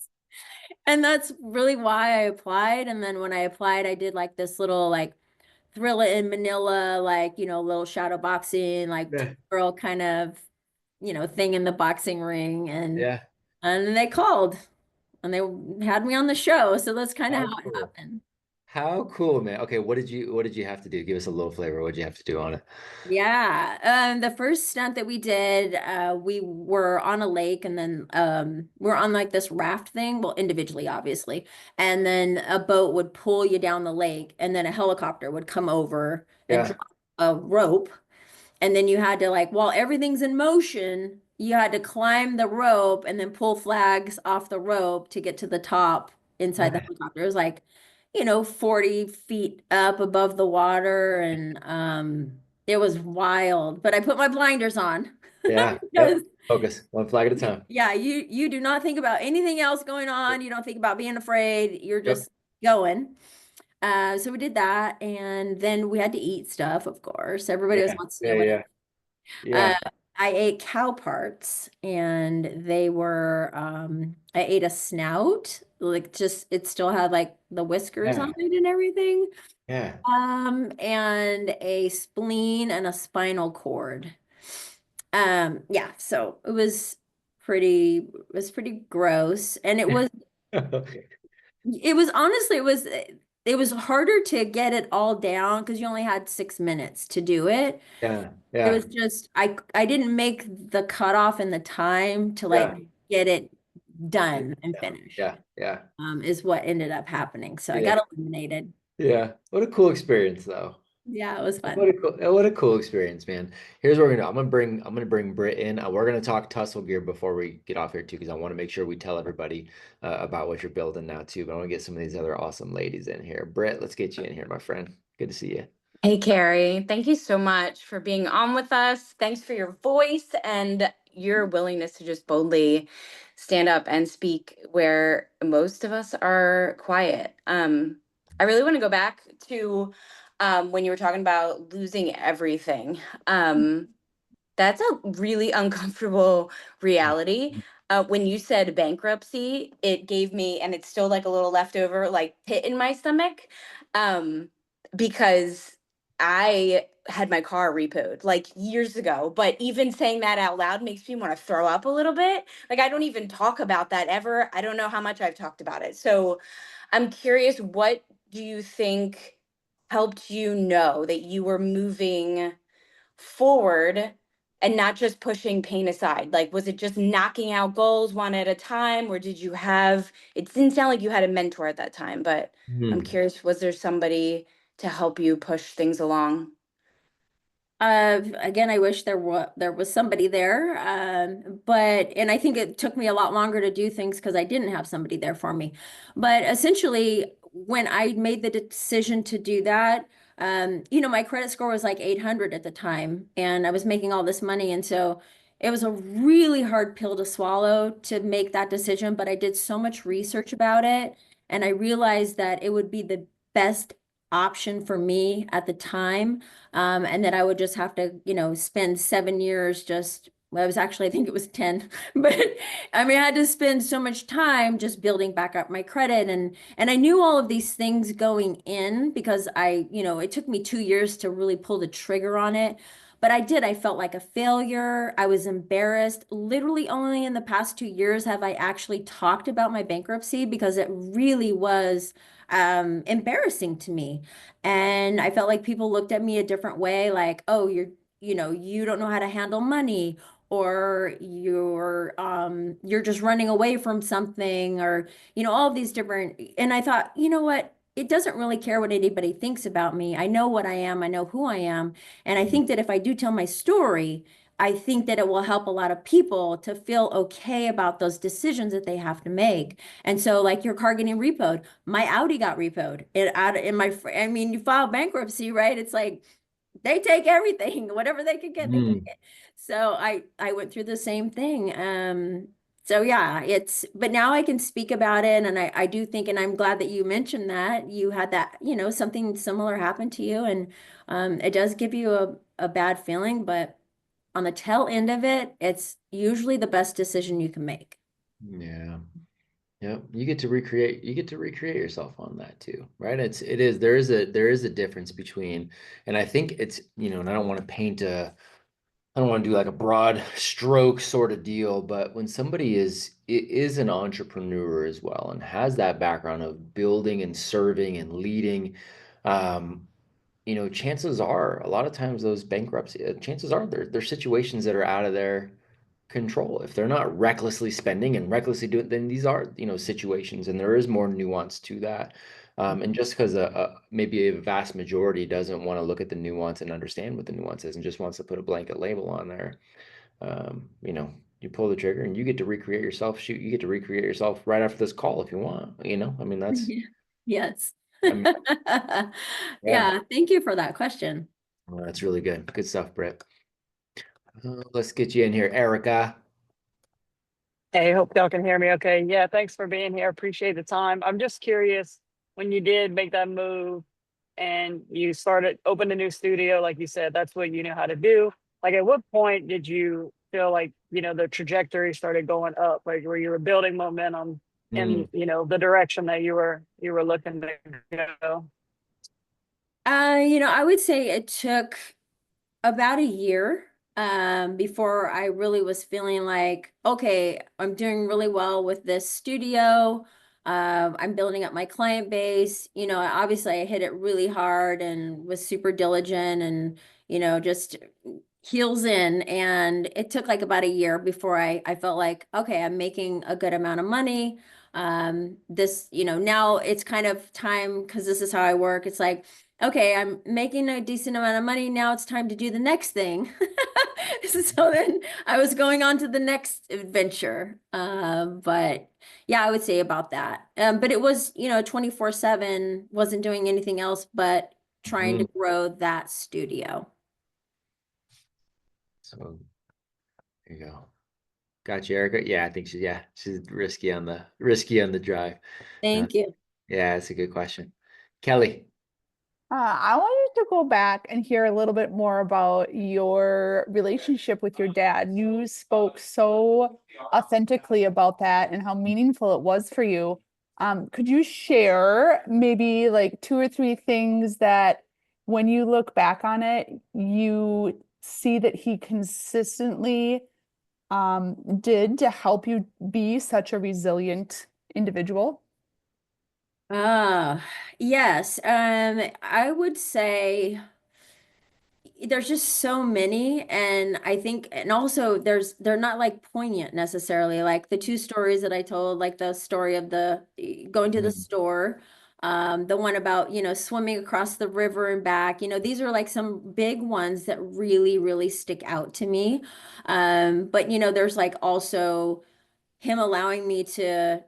And that's really why I applied. And then when I applied, I did like this little like Thrilla in Manila, like, little shadow boxing, like Yeah. girl kind of, thing in the boxing ring. Yeah. And then they called and they had me on the show. So that's kind of How how it cool. happened. How cool, man. Okay, what did you have to do? Give us a little flavor. What did you have to do on it? Yeah. The first stunt that we did, we were on a lake and then we're on like this raft thing, well, individually, obviously. And then a boat would pull you down the lake and then a helicopter would come over and Yeah. drop a rope. And then you had to like, while everything's in motion, you had to climb the rope and then pull flags off the rope to get to the top inside the helicopter. It was like, 40 feet up above the water and it was wild. But I put my blinders on Yeah. Yep. because Focus. One flag at a time. yeah, you do not think about anything else going on. You don't think about being afraid. You're Yep. just going. So we did that, and then we had to eat stuff, of course. Everybody always Yeah, wants to yeah, know what I. yeah, Uh, yeah, I ate cow parts, and they were. I ate a snout, like just it still had like the whiskers on yeah, it and everything. yeah. And a spleen and a spinal cord. Yeah, so it was pretty gross, and Okay. it was honestly it was harder to get it all down because you only had 6 minutes to do it. Yeah, It yeah, was just I didn't make the cutoff in the time to like yeah, get it yeah, done and finished. yeah, yeah, Is what ended up happening. So I yeah, got eliminated. yeah. What a cool experience, though. Yeah, it was What fun. a cool experience, man. Here's what we're gonna do. I'm gonna bring Britt in. We're gonna talk Tussle Gear before we get off here too, because I want to make sure we tell everybody about what you're building now too. But I want to get some of these other awesome ladies in here. Britt, let's get you in here, my friend. Good to see you. Hey, Carrie, thank you so much for being on with us. Thanks for your voice and your willingness to just boldly stand up and speak where most of us are quiet. I really want to go back to when you were talking about losing everything. Um, that's a really uncomfortable reality. When you said bankruptcy, it gave me, and it's still like a little leftover, like pit in my stomach, um, because I had my car repoed like years ago. But even saying that out loud makes me want to throw up a little bit. Like I don't even talk about that ever. I don't know how much I've talked about it. So I'm curious, what do you think helped you know that you were moving forward and not just pushing pain aside? Like, was it just knocking out goals one at a time, or did you have, it didn't sound like you had a mentor at that time, but I'm Hmm. curious, was there somebody to help you push things along? Again, I wish there was somebody there. And I think it took me a lot longer to do things because I didn't have somebody there for me. But essentially, when I made the decision to do that, my credit score was like 800 at the time, and I was making all this money, and so it was a really hard pill to swallow to make that decision. But I did so much research about it, and I realized that it would be the best option for me at the time, and that I would just have to, spend 7 years just, well, it was actually, I think it was 10, but I mean, I had to spend so much time just building back up my credit. And I knew all of these things going in because it took me 2 years to really pull the trigger on it. But I did. I felt like a failure. I was embarrassed. Literally, only in the past 2 years have I actually talked about my bankruptcy because it really was embarrassing to me. And I felt like people looked at me a different way, like, oh, you don't know how to handle money, or you're just running away from something, or, all of these different, and I thought, you know what? It doesn't really care what anybody thinks about me. I know what I am, I know who I am. And I think that if I do tell my story, I think that it will help a lot of people to feel okay about those decisions that they have to make. And so, like your car getting repoed, my Audi got repoed. I mean, you file bankruptcy, right? It's like they take everything, whatever they could get, they take Hmm. it. So I went through the same thing. So yeah, but now I can speak about it, and I do think, and I'm glad that you mentioned that you had that, something similar happen to you, and it does give you a bad feeling, but on the tail end of it, it's usually the best decision you can make. Yeah. Yeah, you get to recreate yourself on that too, right? There is a difference between, and I think it's, and I don't want to do like a broad stroke sort of deal, but when somebody is an entrepreneur as well and has that background of building and serving and leading, um, chances are a lot of times those bankruptcy, chances are they're situations that are out of their control. If they're not recklessly spending and recklessly doing, then these are, situations, and there is more nuance to that. And just because maybe a vast majority doesn't want to look at the nuance and understand what the nuance is and just wants to put a blanket label on there, you pull the trigger and you get to recreate yourself. Shoot, you get to recreate yourself right after this call if you want. I mean, Yes. I mean, yeah, Yeah, thank you for that question. well, that's really good. Good stuff, Britt. Let's get you in here, Erica. Hey, hope y'all can hear me okay. Yeah, thanks for being here. Appreciate the time. I'm just curious. when you did make that move and you opened a new studio, like you said, that's what you knew how to do. Like, at what point did you feel like, the trajectory started going up, like where you were building momentum Mm, in, the direction that you were looking to go? I would say it took about a year before I really was feeling like, okay, I'm doing really well with this studio. I'm building up my client base. Obviously I hit it really hard and was super diligent and, just heels in. And it took like about a year before I felt like, okay, I'm making a good amount of money. Now it's kind of time because this is how I work. It's like, okay, I'm making a decent amount of money. Now it's time to do the next thing. So then I was going on to the next adventure. But yeah, I would say about that. But it was, 24/7, wasn't doing anything else but trying to mm. grow that studio. So there you go. Got you, Erica. Yeah, I think she's risky on the drive. Uh, Thank you. yeah, it's a good question. Kelly. I wanted to go back and hear a little bit more about your relationship with your dad. You spoke so authentically about that and how meaningful it was for you. Could you share maybe like two or three things that when you look back on it, you see that he consistently did to help you be such a resilient individual? Yes. I would say there's just so many, and I think, and also they're not like poignant necessarily. Like the two stories that I told, like the story of the going to the Mm, store, the one about, swimming across the river and back. These are like some big ones that really, really stick out to me. But there's like also him allowing me to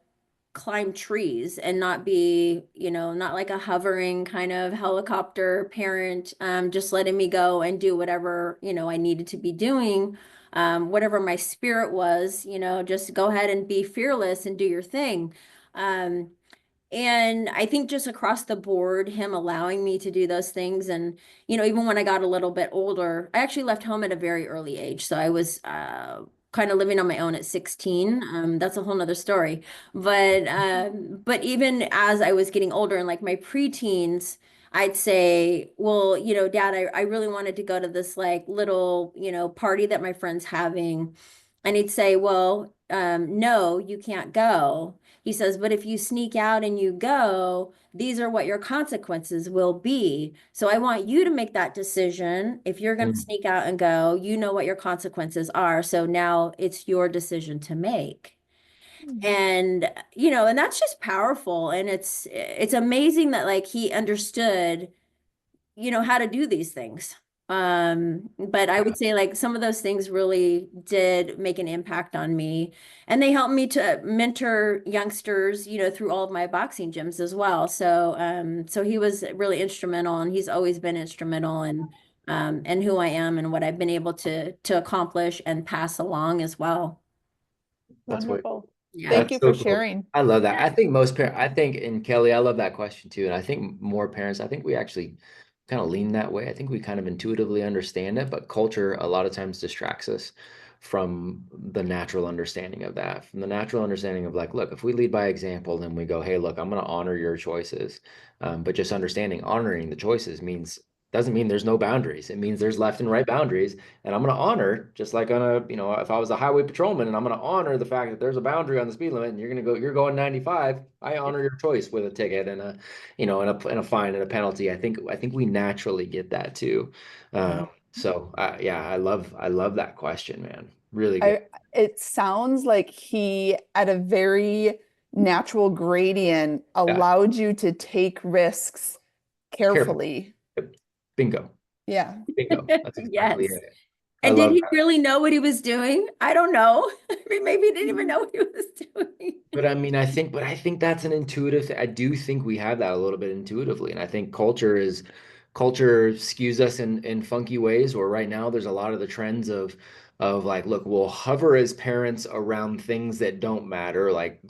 climb trees and not be, not like a hovering kind of helicopter parent, just letting me go and do whatever, I needed to be doing, whatever my spirit was, just go ahead and be fearless and do your thing. Um, and I think just across the board, him allowing me to do those things. And, even when I got a little bit older, I actually left home at a very early age. So I was kind of living on my own at 16. That's a whole nother story. But even as I was getting older and like my preteens, I'd say, well, Dad, I really wanted to go to this like little, party that my friend's having. And he'd say, well, no, you can't go. He says, but if you sneak out and you go, these are what your consequences will be. So I want you to make that decision. If you're going to mm, sneak out and go, you know what your consequences are. So now it's your decision to make. And, and that's just powerful. And it's amazing that like he understood, how to do these things. But I would say like some of those things really did make an impact on me. And they helped me to mentor youngsters, through all of my boxing gyms as well. So he was really instrumental and he's always been instrumental in who I am and what I've been able to accomplish and pass along as well. that's what Wonderful. Yeah. Thank That's you so for cool. sharing. I love that. Yeah. I think most parents, I think, and Kelly, I love that question too. And I think more parents, I think we actually kind of lean that way. I think we kind of intuitively understand it, but culture a lot of times distracts us from the natural understanding of that, from the natural understanding of like, look, if we lead by example, then we go, hey, look, I'm going to honor your choices. But just understanding honoring the choices doesn't mean there's no boundaries. It means there's left and right boundaries. And I'm going to honor, just like if I was a highway patrolman and I'm going to honor the fact that there's a boundary on the speed limit and you're going 95, I honor your choice with a ticket and and a fine and a penalty. I think we naturally get that too. Yeah, I love that question, man. Really good. It sounds like he, at a very natural gradient, Yeah. allowed you to take risks Careful. carefully. Bingo. Yeah. Bingo. That's exactly Yes. it. I And did love he that. really know what he was doing? I don't know. I mean, maybe he didn't even know what he was doing. But I mean, I think that's an intuitive. I do think we have that a little bit intuitively, and I think culture skews us in funky ways. Where right now there's a lot of the trends of like, look, we'll hover as parents around things that don't matter, like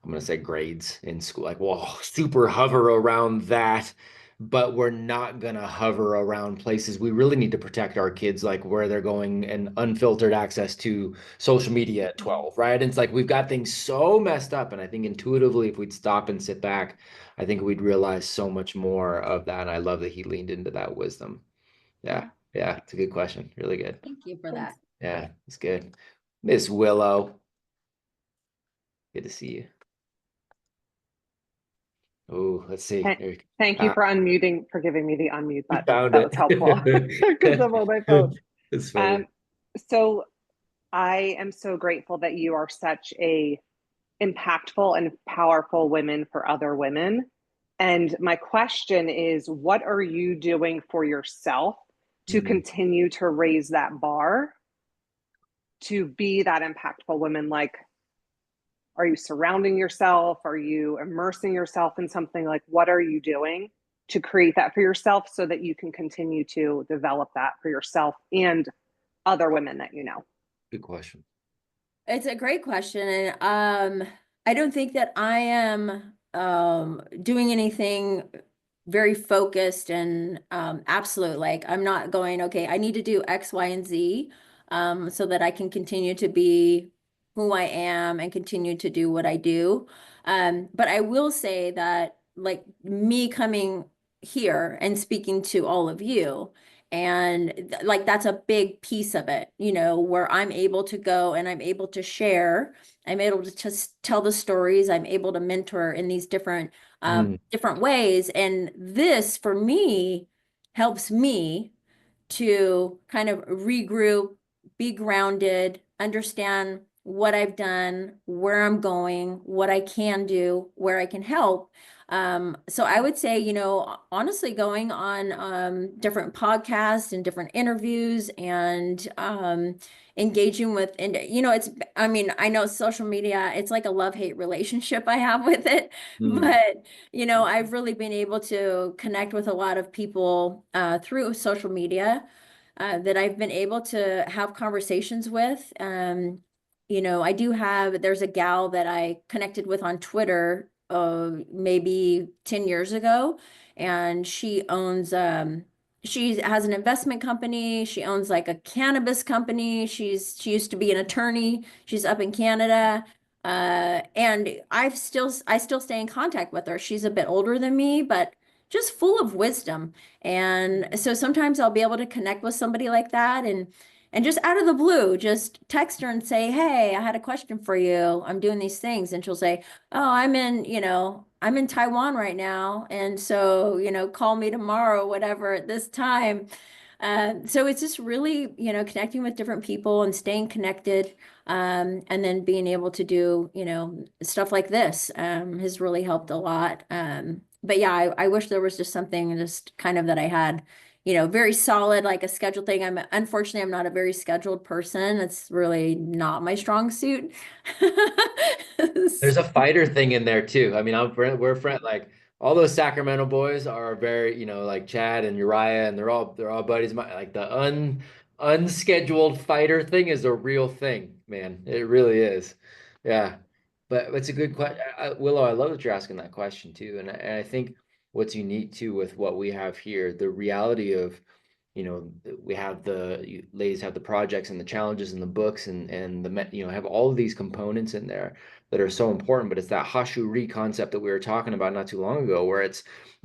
I'm going to say grades in school. Like, we'll super hover around that, but we're not going to hover around places. We really need to protect our kids, like where they're going and unfiltered access to social media at 12, right? And it's like we've got things so messed up. And I think intuitively, if we'd stop and sit back, I think we'd realize so much more of that. And I love that he leaned into that wisdom. Yeah. Yeah. It's a good question. Really good. Thank you for that. Yeah. It's good. Miss Willow. Good to see you. Oh, let's see. Thank you for unmuting, for giving me the unmute button. Found That it. was helpful because I'm on my phone. It's funny. So I am so grateful that you are such a impactful and powerful women for other women. And my question is, what are you doing for yourself to continue to raise that bar to be that impactful woman? Like, are you surrounding yourself? Are you immersing yourself in something? Like, what are you doing to create that for yourself so that you can continue to develop that for yourself and other women that you know? Good question. It's a great question. And I don't think that I am doing anything very focused and absolute. Like, I'm not going, okay, I need to do X, Y, and Z so that I can continue to be who I am and continue to do what I do. But I will say that, like, me coming here and speaking to all of you, and like, that's a big piece of it, you know, where I'm able to go and I'm able to share, I'm able to just tell the stories, I'm able to mentor in these different different ways. And this, for me, helps me to kind of regroup, be grounded, understand what I've done, where I'm going, what I can do, where I can help. So I would say, you know, honestly, going on different podcasts and different interviews and engaging with, and you know, it's, I mean, I know social media, it's like a love-hate relationship I have with it, but you know, I've really been able to connect with a lot of people through social media that I've been able to have conversations with. You know, I do have, there's a gal that I connected with on Twitter maybe 10 years ago, and she owns, she has an investment company. She owns like a cannabis company. She used to be an attorney. She's up in Canada. And I still stay in contact with her. She's a bit older than me, but just full of wisdom. And so sometimes I'll be able to connect with somebody like that and just out of the blue, just text her and say, "Hey, I had a question for you. I'm doing these things." And she'll say, "Oh, I'm in, you know, I'm in Taiwan right now. And so, you know, call me tomorrow, whatever, at this time." So it's just really, you know, connecting with different people and staying connected. And then being able to do, you know, stuff like this has really helped a lot. But yeah, I wish there was just something just kind of that I had, you know, very solid, like a scheduled thing. Unfortunately, I'm not a very scheduled person. It's really not my strong suit. There's a fighter thing in there too. I mean, we're friend, like all those Sacramento boys are very, you know, like Chad and Uriah, and they're all buddies. Like the unscheduled fighter thing is a real thing, man. It really is. Yeah. But it's a good question. Willow, I love that you're asking that question too. And I think what's unique too with what we have here, the reality of, you know, we have ladies have the projects and the challenges and the books and you know, have all of these components in there that are so important, but it's that Hashuri concept that we were talking about not too long ago, where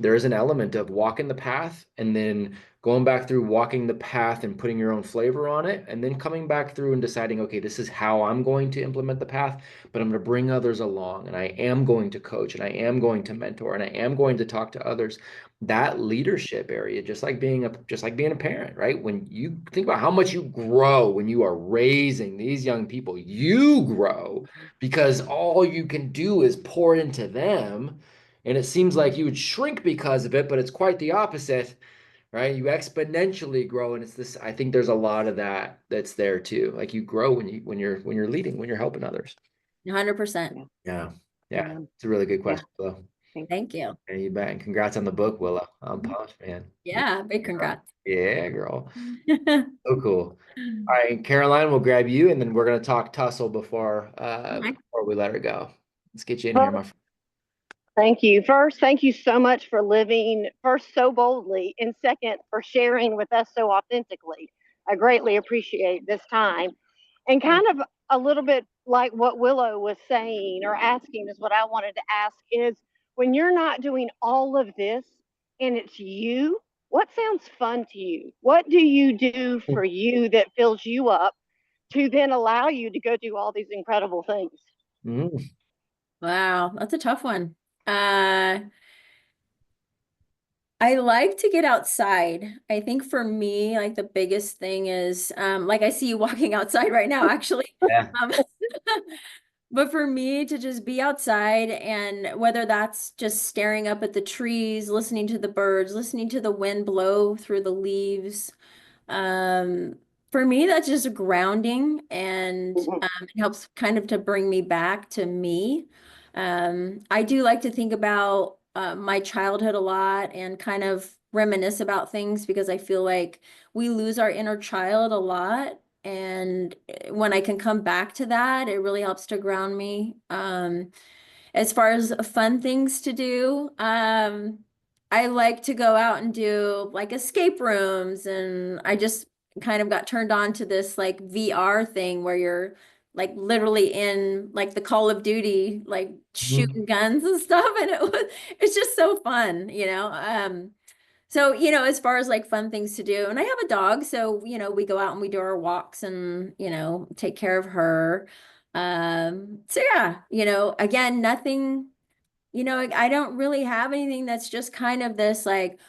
there is an element of walking the path and then going back through walking the path and putting your own flavor on it, and then coming back through and deciding, okay, this is how I'm going to implement the path, but I'm going to bring others along, and I am going to coach, and I am going to mentor, and I am going to talk to others. That leadership area, just like being a parent, right? When you think about how much you grow when you are raising these young people, you grow because all you can do is pour into them. And it seems like you would shrink because of it, but it's quite the opposite, right? You exponentially grow. And it's this, I think there's a lot of that's there too. Like you grow when you're leading, when you're helping others. 100%. Yeah. Yeah. It's a really good question, Willow. Thank you. And you bet. And congrats on the book, Willow. I'm pumped, man. Yeah, big congrats. Yeah, girl. So cool. All right, Caroline, we'll grab you, and then we're gonna talk tussle before we let her go. Let's get you in here, my friend. Thank you. First, thank you so much for living first so boldly, and second, for sharing with us so authentically. I greatly appreciate this time. And kind of a little bit like what Willow was saying or asking is what I wanted to ask is when you're not doing all of this and it's you, what sounds fun to you? What do you do for you that fills you up to then allow you to go do all these incredible things? Mm. Wow, that's a tough one. I like to get outside. I think for me, like the biggest thing is, like I see you walking outside right now, actually. Yeah. Um, but for me to just be outside, and whether that's just staring up at the trees, listening to the birds, listening to the wind blow through the leaves, um, for me, that's just grounding, and it helps kind of to bring me back to me. I do like to think about my childhood a lot and kind of reminisce about things because I feel like we lose our inner child a lot. And when I can come back to that, it really helps to ground me. As far as fun things to do, I like to go out and do like escape rooms, and I just kind of got turned on to this like VR thing where you're like literally in like the Call of Duty, like Mm. shooting guns and stuff, and it's just so fun, you know. So, you know, as far as like fun things to do, and I have a dog, so, you know, we go out and we do our walks and, you know, take care of her. So yeah, you know, again, nothing, you know, I don't really have anything that's just kind of this like,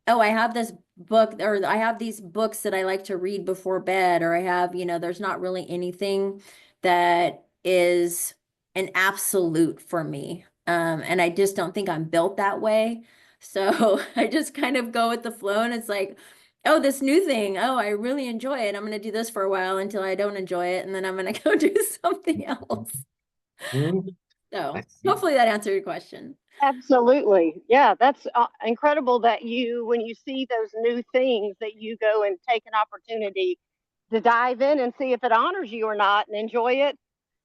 oh, I have this book, or I have these books that I like to read before bed, or I have, you know, there's not really anything that is an absolute for me. And I just don't think I'm built that way. So I just kind of go with the flow, and it's like, oh, this new thing. Oh, I really enjoy it. I'm going to do this for a while until I don't enjoy it. And then I'm going to go do something else. Mm. I So see. hopefully that answered your question. Absolutely. Yeah, that's incredible that you, when you see those new things, that you go and take an opportunity to dive in and see if it honors you or not and enjoy it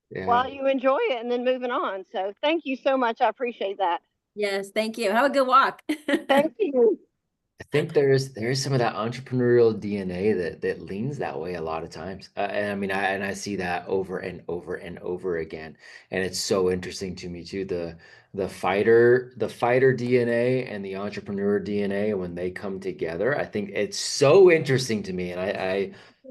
Yeah. while you enjoy it and then moving on. So thank you so much. I appreciate that. Yes, thank you. Have a good walk. Thank you. I think there's some of that entrepreneurial DNA that leans that way a lot of times. And I mean, I see that over and over and over again. And it's so interesting to me too, the fighter DNA and the entrepreneur DNA when they come together. I think it's so interesting to me. And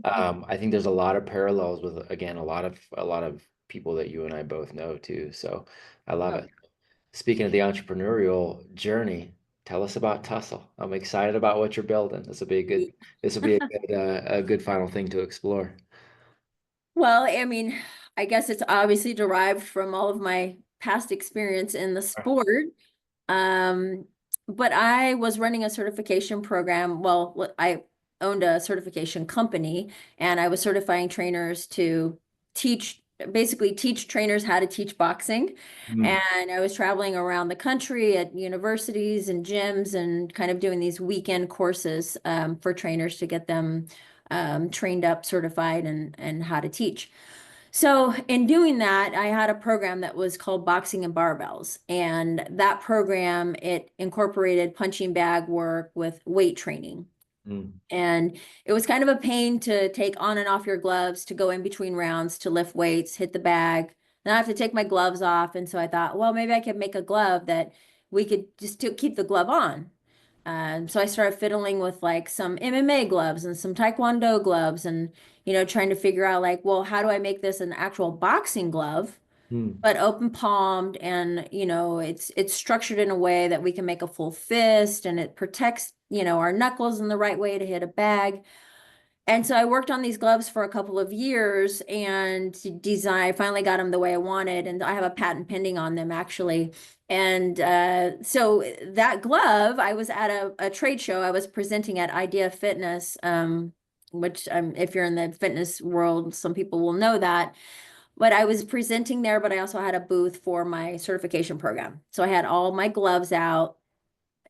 I think there's a lot of parallels with, again, a lot of people that you and I both know too. So I love it. Speaking of the entrepreneurial journey, tell us about Tussle. I'm excited about what you're building. This will be a good final thing to explore. Well, I mean, I guess it's obviously derived from all of my past experience in the sport. Um, but I was running a certification program. Well, I owned a certification company, and I was certifying trainers to teach, basically teach trainers how to teach boxing. Mm, And I was traveling around the country at universities and gyms and kind of doing these weekend courses for trainers to get them trained up, certified, and how to teach. So in doing that, I had a program that was called Boxing and Barbells. And that program, it incorporated punching bag work with weight training. mm, And it was kind of a pain to take on and off your gloves, to go in between rounds, to lift weights, hit the bag. Then I have to take my gloves off. And so I thought, well, maybe I could make a glove that we could just keep the glove on. So I started fiddling with like some MMA gloves and some Taekwondo gloves, and, you know, trying to figure out like, well, how do I make this an actual boxing glove, mm, but open palmed, and, you know, it's structured in a way that we can make a full fist, and it protects, you know, our knuckles in the right way to hit a bag. And so I worked on these gloves for a couple of years and I finally got them the way I wanted. And I have a patent pending on them actually. And so that glove, I was at a trade show. I was presenting at Idea Fitness, which if you're in the fitness world, some people will know that. But I was presenting there, but I also had a booth for my certification program. So I had all my gloves out,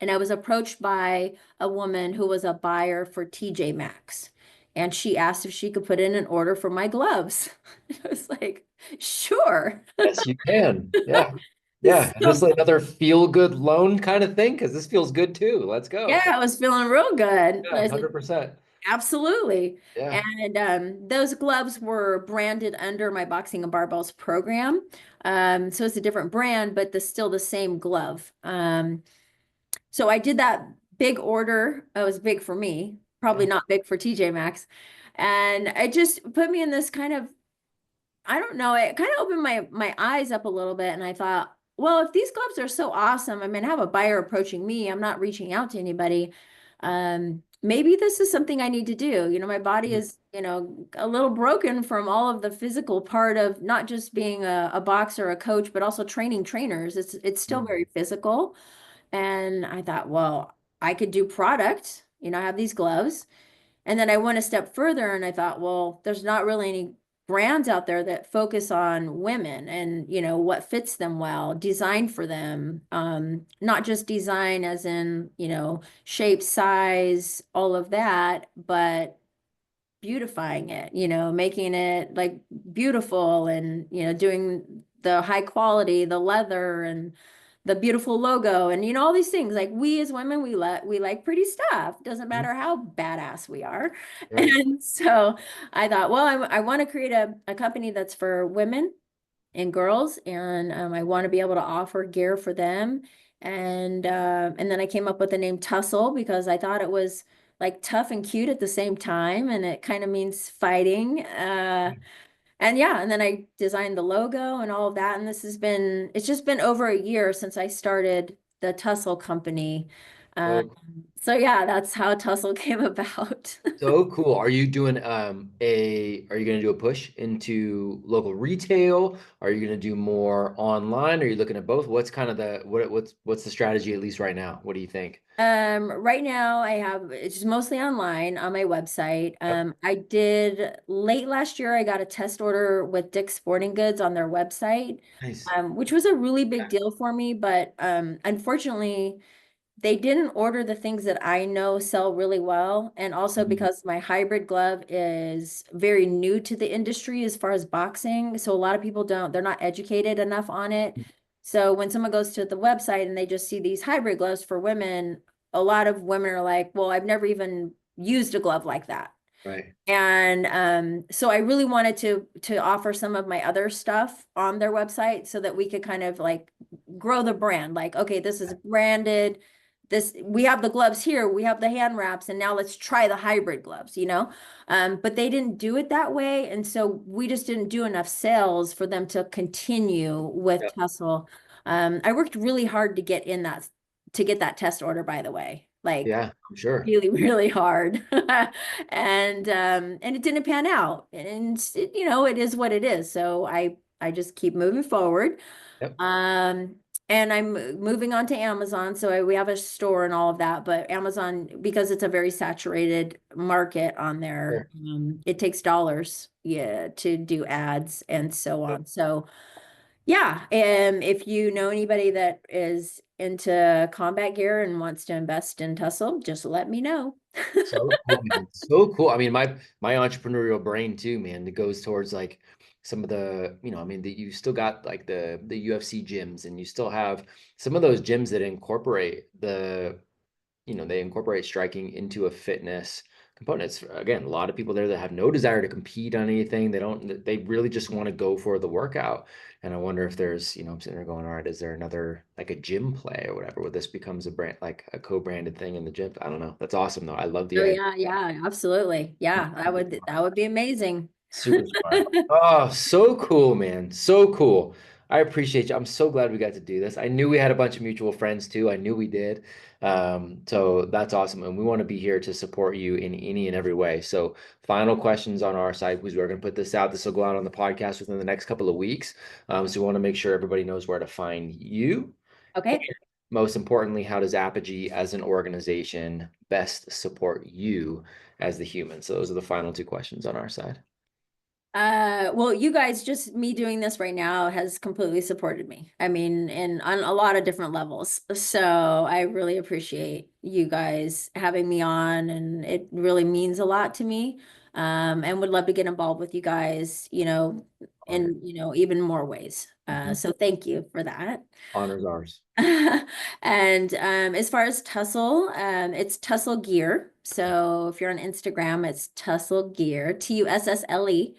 and I was approached by a woman who was a buyer for TJ Maxx. And she asked if she could put in an order for my gloves. I was like, Sure. Yes, you can. Yeah. Yeah. Is this So, another feel good loan kind of thing? Because this feels good too. Let's go. yeah, I was feeling real good. Yeah, 100%. Absolutely. Yeah. And those gloves were branded under my Boxing and Barbells program. So it's a different brand, but still the same glove. So I did that big order. It was big for me, probably Yeah. not big for TJ Maxx. And it just put me in this kind of, I don't know, it kind of opened my eyes up a little bit. And I thought, well, if these gloves are so awesome, I mean, I have a buyer approaching me, I'm not reaching out to anybody. Maybe this is something I need to do. You know, my body is, a little broken from all of the physical part of not just being a boxer, a coach, but also training trainers. It's still very physical. And I thought, well, I could do product, I have these gloves. And then I went a step further and I thought, well, there's not really any brands out there that focus on women and, what fits them well, design for them. Not just design as in, shape, size, all of that, but beautifying it, making it like beautiful and, doing the high quality, the leather and the beautiful logo and, all these things. Like we as women, we like pretty stuff. Doesn't matter how badass we are. Right. And so I thought, well, I want to create a company that's for women and girls, and I want to be able to offer gear for them. And then I came up with the name Tussle because I thought it was like tough and cute at the same time, and it kind of means fighting. And yeah, and then I designed the logo and all of that. And it's just been over a year since I started the Tussle company. Um, So so yeah, that's how Tussle came about. So cool. Are you doing are you going to do a push into local retail? Are you going to do more online? Are you looking at both? What's kind of what's the strategy at least right now? What do you think? Right now it's just mostly online on my website. Yep. I did late last year, I got a test order with Dick's Sporting Goods on their website, Nice. which was a really big deal for me, but unfortunately, they didn't order the things that I know sell really well. And also Mhm. because my hybrid glove is very new to the industry as far as boxing. So a lot of people they're not educated enough on it. So when someone goes to the website and they just see these hybrid gloves for women, a lot of women are like, well, I've never even used a glove like that. Right. And so I really wanted to offer some of my other stuff on their website so that we could kind of like grow the brand. Like, okay, this is branded. We have the gloves here, we have the hand wraps, and now let's try the hybrid gloves. But they didn't do it that way. And so we just didn't do enough sales for them to continue with Yep. Tussle. I worked really hard to get that test order, by the way. Like Yeah, I'm sure. really, really hard. And it didn't pan out. And it is what it is. So I just keep moving forward. Yep. And I'm moving on to Amazon. So we have a store and all of that, but Amazon, because it's a very saturated market on there, Sure. it takes dollars, yeah, to do ads and so on. So yeah, if you know anybody that is into combat gear and wants to invest in Tussle, just let me know. So cool, man. So cool. I mean, my entrepreneurial brain too, man, it goes towards like some of the, I mean, you still got like the UFC gyms, and you still have some of those gyms that incorporate they incorporate striking into a fitness component. It's, again, a lot of people there that have no desire to compete on anything. They really just want to go for the workout. And I wonder if there's, I'm sitting there going, all right, is there another, like a gym play or whatever, where this becomes a brand, like a co-branded thing in the gym? I don't know. That's awesome though. I love the Oh idea. yeah, yeah, absolutely. Yeah, that would be amazing. Super smart. Oh, so cool, man. So cool. I appreciate you. I'm so glad we got to do this. I knew we had a bunch of mutual friends too. I knew we did. So that's awesome. And we want to be here to support you in any and every way. So final questions on our side, because we're going to put this out. This will go out on the podcast within the next couple of weeks. So we want to make sure everybody knows where to find you. Okay. Most importantly, how does Apogee as an organization best support you as the human? So those are the final two questions on our side. Well, you guys, just me doing this right now has completely supported me. I mean, on a lot of different levels. So I really appreciate you guys having me on, and it really means a lot to me. And would love to get involved with you guys, in, even more ways. Mhm. So thank you for that. Honors ours. And as far as Tussle, it's Tussle Gear. So if you're on Instagram, it's Tussle Gear, Tussle.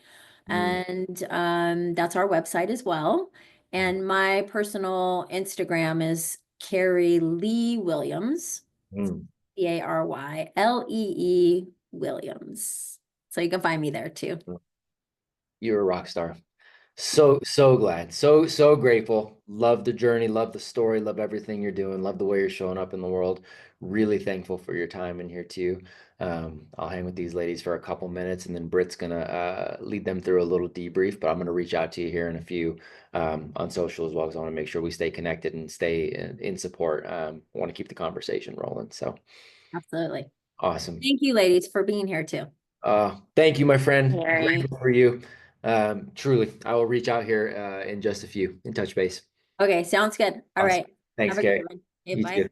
And that's our website as well. And my personal Instagram is Cary Lee Williams, Mm. Carylee Williams. So you can find me there too. You're a rock star. So glad. So grateful. Love the journey, love the story, love everything you're doing, love the way you're showing up in the world. Really thankful for your time in here too. I'll hang with these ladies for a couple minutes and then Britt's gonna lead them through a little debrief, but I'm gonna reach out to you here in a few on social as well, because I want to make sure we stay connected and stay in support. I want to keep the conversation rolling. So Absolutely. awesome. Thank you, ladies, for being here too. Thank you, my friend. Cary. Grateful for you. Truly, I will reach out here in just a few and touch base. Okay, sounds good. All Awesome. right. Thanks, Have a Cary. good one. Okay, You bye. too.